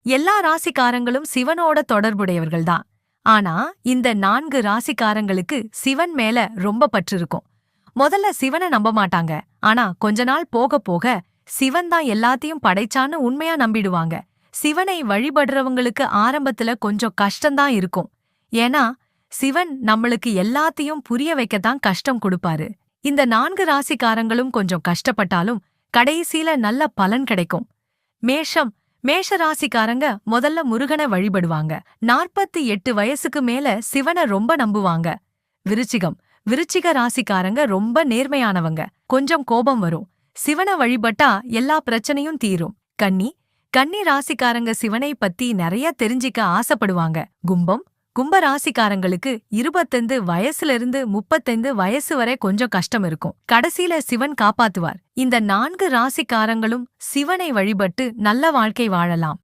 எல்லா ராசிக்காரங்களும் சிவனோட தொடர்புடையவர்கள்தான். ஆனா இந்த 4 ராசிக்காரங்களுக்கு சிவன் மேல ரொம்ப பற்று இருக்கும். முதல்ல சிவனை நம்ப மாட்டாங்க. ஆனா கொஞ்ச நாள் போக போக சிவன் தான் எல்லாத்தையும் படைச்சான்னு உண்மையா நம்பிடுவாங்க. சிவனை வழிபடுறவங்களுக்கு ஆரம்பத்துல கொஞ்சம் கஷ்டம்தான் இருக்கும். ஏன்னா சிவன் நம்மளுக்கு எல்லாத்தையும் புரிய வைக்கத்தான் கஷ்டம் கொடுப்பாரு. இந்த 4 ராசிக்காரங்களும் கொஞ்சம் கஷ்டப்பட்டாலும் கடைசியில நல்ல பலன் கிடைக்கும். மேஷம் மேஷ ராசிக்காரங்க முதல்ல முருகனை வழிபடுவாங்க. 48 வயசுக்கு மேல சிவனை ரொம்ப நம்புவாங்க. விருச்சிகம் விருச்சிக ராசிக்காரங்க ரொம்ப நேர்மையானவங்க. கொஞ்சம் கோபம் வரும். சிவனை வழிபட்டா எல்லா பிரச்சனையும் தீரும். கன்னி ராசிக்காரங்க சிவனை பத்தி நிறைய தெரிஞ்சிக்க ஆசைப்படுவாங்க. கும்ப ராசிக்காரங்களுக்கு 25 வயசுல இருந்து 35 வயசு வரை கொஞ்சம் கஷ்டம் இருக்கும். கடைசியில சிவன் காப்பாத்துவார். இந்த 4 ராசிக்காரங்களும் சிவனை வழிபட்டு நல்ல வாழ்க்கை வாழலாம்.